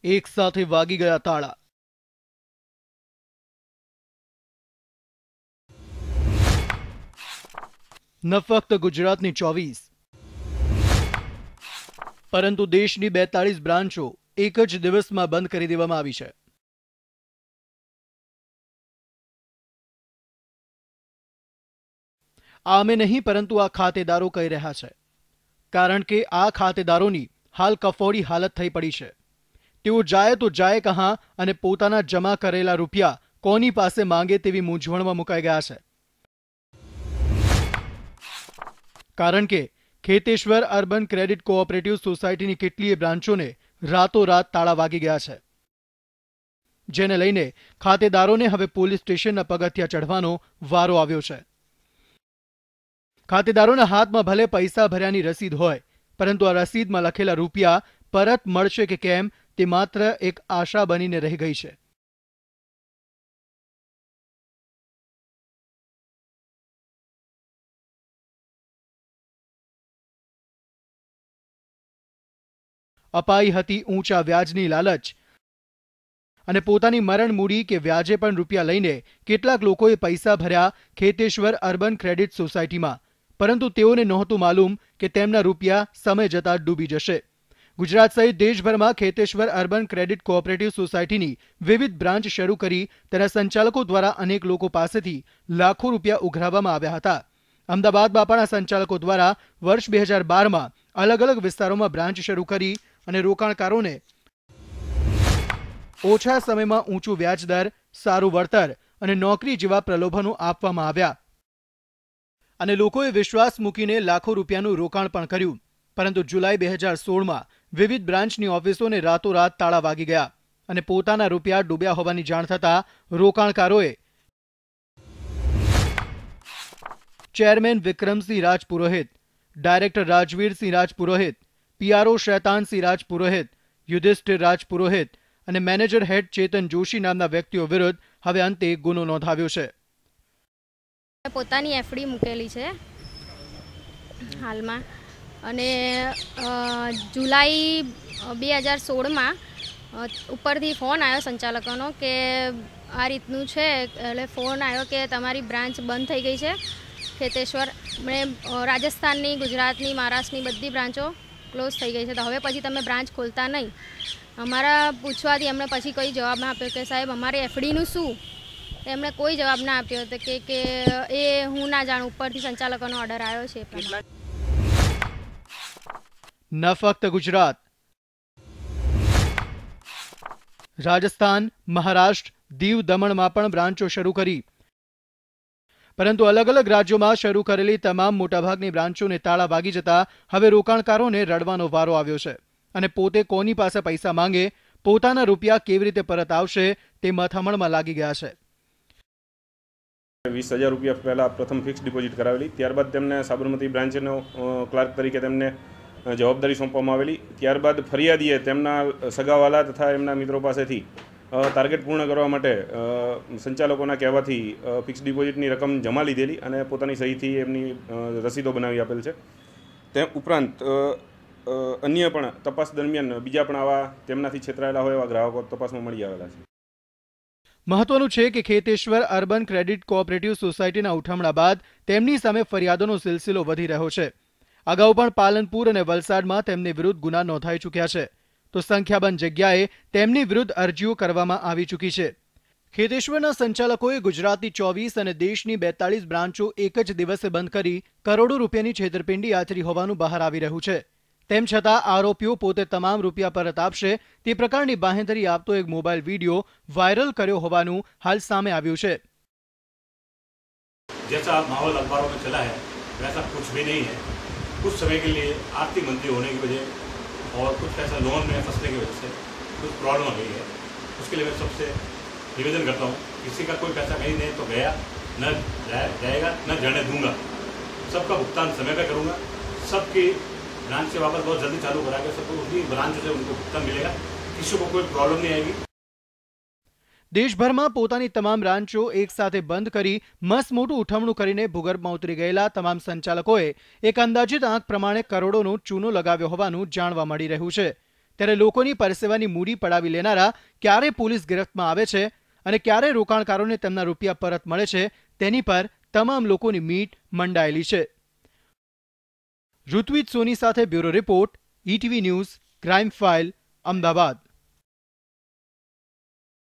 એક સાથે વાગી ગયા તાળા। ન ફક્ત ગુજરાતની 24 પરંતુ દેશની 42 બ્રાન્ચો એક જ દિવસમાં બંધ કરી દેવામાં આવી છે। આમે નહીં પરંતુ આ ખાતેદારો કહી રહ્યા છે, કારણ કે આ ખાતેદારોની હાલ કફોડી હાલત થઈ પડી છે। તેઓ જાય તો જાય કહાં અને પોતાના જમા કરેલા રૂપિયા કોની પાસે માંગે તેવી મૂંઝવણમાં મુકાઈ ગયા છે। કારણ કે ખેતેશ્વર અર્બન ક્રેડિટ કોઓપરેટિવ સોસાયટીની કેટલીય બ્રાન્ચોને રાતોરાત તાળા વાગી ગયા છે, જેને લઈને ખાતેદારોને હવે પોલીસ સ્ટેશનના પગથિયા ચઢવાનો વારો આવ્યો છે। ખાતેદારોના હાથમાં ભલે પૈસા ભર્યાની રસીદ હોય, પરંતુ આ રસીદમાં લખેલા રૂપિયા પરત મળશે કે કેમ તે માત્ર એક આશા બનીને રહી ગઈ છે। અપાઈ હતી ઊંચા વ્યાજની લાલચ અને પોતાની મરણ મૂડી કે વ્યાજે પણ રૂપિયા લઈને કેટલાક લોકોએ પૈસા ભર્યા ખેતેશ્વર અર્બન ક્રેડિટ સોસાયટીમાં, પરંતુ તેઓને નહોતું માલુમ કે તેમના રૂપિયા સમય જતાં ડૂબી જશે। ગુજરાત સહિત દેશભરમાં ખેતેશ્વર અર્બન ક્રેડિટ કોઓપરેટિવ સોસાયટીની વિવિધ બ્રાન્ચ શરૂ કરી તેના સંચાલકો દ્વારા અનેક લોકો પાસેથી લાખો રૂપિયા ઉઘરાવવામાં આવ્યા હતા। અમદાવાદમાં પણ આ સંચાલકો દ્વારા વર્ષ 2012માં અલગ અલગ વિસ્તારોમાં બ્રાન્ચ શરૂ કરી અને રોકાણકારોને ઓછા સમયમાં ઊંચું વ્યાજદર, સારું વળતર અને નોકરી જેવા પ્રલોભનો આપવામાં આવ્યા અને લોકોએ વિશ્વાસ મૂકીને લાખો રૂપિયાનું રોકાણ પણ કર્યું। પરંતુ જુલાઈ 2016માં વિવિધ બ્રાન્ચની ઓફિસોને રાતોરાત તાળા વાગી ગયા અને પોતાના રૂપિયા ડૂબ્યા હોવાની જાણ થતાં રોકાણકારોએ chairman Vikramsinh Rajpurohit, director Rajveersinh Rajpurohit, PRO Shaitansinh Rajpurohit, Yudhishthir Rajpurohit અને મેનેજર હેડ ચેતન જોશી નામના વ્યક્તિઓ વિરુદ્ધ હવે અંતે ગુનો નોંધાવ્યો છે। પોતાની એફડી મૂકેલી છે હાલમાં અને જુલાઈ 2016માં ઉપરથી ફોન આવ્યો સંચાલકોનો કે આ રીતનું છે, એટલે ફોન આવ્યો કે તમારી બ્રાન્ચ બંધ થઈ ગઈ છે ખેતેશ્વર, રાજસ્થાનની, ગુજરાતની, મહારાષ્ટ્રની બધી બ્રાન્ચો ક્લોઝ થઈ ગઈ છે, તો હવે પછી તમે બ્રાન્ચ ખોલતા નહીં। અમારા પૂછવાથી એમણે પછી કોઈ જવાબ ના આપ્યો કે સાહેબ અમારી એફડીનું શું, એમણે કોઈ જવાબ ના આપ્યો હતો કે એ હું ના જાણું, ઉપરથી સંચાલકોનો ઓર્ડર આવ્યો છે। ન ફક્ત ગુજરાત, રાજસ્થાન, મહારાષ્ટ્ર, દીવ, દમણમાં પણ બ્રાન્ચો શરૂ કરી, પરંતુ અલગ અલગ રાજ્યોમાં શરૂ કરેલી તમામ મોટાભાગની બ્રાન્ચોને તાળા વાગી જતા હવે રોકાણકારોને રડવાનો વારો આવ્યો છે અને પોતે કોની પાસે પૈસા માંગે, પોતાના રૂપિયા કેવી રીતે પરત આવશે તે મથામણમાં લાગી ગયા છે। 20,000 રૂપિયા પહેલાં પ્રથમ ફિક્સ ડિપોઝિટ કરાવેલી, ત્યારબાદ તેમને સાબરમતી બ્રાન્ચનો ક્લાર્ક તરીકે તેમને જવાબદારી સોંપવામાં આવેલી। ત્યારબાદ ફરિયાદીએ તેમના સગાવાલા તથા એમના મિત્રો પાસેથી ટાર્ગેટ પૂર્ણ કરવા માટે સંચાલકોના કહેવાથી ફિક્સ ડિપોઝિટની રકમ જમા લીધેલી અને પોતાની સહીથી એમની રસીદો બનાવી આપેલ છે। તે ઉપરાંત અન્ય પણ તપાસ દરમિયાન બીજા પણ આવા તેમનાથી છેતરાયેલા હોય એવા ગ્રાહકો તપાસમાં મળી આવેલા છે। મહત્વનું છે કે ખેતેશ્વર અર્બન ક્રેડિટ કોઓપરેટિવ સોસાયટીના ઉઠમણા બાદ તેમની સામે ફરિયાદોનો સિલસિલો વધી રહ્યો છે। અગાઉ પણ પાલનપુર અને વલસાડમાં તેમની વિરુદ્ધ ગુના નોંધાઈ ચૂક્યા છે, તો સંખ્યાબંધ જગ્યાએ તેમની વિરુદ્ધ અરજીઓ કરવામાં આવી ચૂકી છે। ખેતેશ્વરના સંચાલકોએ ગુજરાતની 24 અને દેશની 42 બ્રાન્ચો એક જ દિવસે બંધ કરી કરોડો રૂપિયાની છેતરપિંડી આચરી હોવાનું બહાર આવી રહ્યું છે। તેમ છતાં આરોપીઓ પોતે તમામ રૂપિયા પરત આપશે તે પ્રકારની બાંહેધરી આપતો એક મોબાઈલ વિડીયો વાયરલ કર્યો હોવાનું હાલ સામે આવ્યું છે। जैसा माहौल अखबारों में चला है वैसा कुछ भी नहीं है। कुछ समय के लिए आर्थिक मंदी होने की वजह और कुछ ऐसा लोन में फंसने की वजह से कुछ प्रॉब्लम आ गई है। उसके लिए मैं सबसे निवेदन करता हूँ, किसी का कोई पैसा कहीं नहीं तो गया न जाएगा न जाने दूंगा। सबका भुगतान समय पर करूँगा। सबकी ब्रांच से वापस बहुत जल्दी चालू करा के सबको उसी ब्रांच से उनको भुगतान मिलेगा। किसी को कोई प्रॉब्लम नहीं आएगी। દેશભરમાં પોતાની તમામ બ્રાન્ચો એક સાથે બંધ કરી મસમોટું ઉઠમણું કરીને ભૂગર્ભમાં ઉતરી ગયેલા તમામ સંચાલકોએ એક અંદાજિત આંક પ્રમાણે કરોડોનો ચૂનો લગાવ્યો હોવાનું જાણવા મળી રહ્યું છે। ત્યારે લોકોની પરસેવાની મૂડી પડાવી લેનારા ક્યારે પોલીસ ગિરફ્તમાં આવે છે અને ક્યારે રોકાણકારોને તેમના રૂપિયા પરત મળે છે તેની પર તમામ લોકોની મીટ મંડાયેલી છે. ઋત્વિજ સોની સાથે bureau report, ETV news, crime file, Ahmedabad.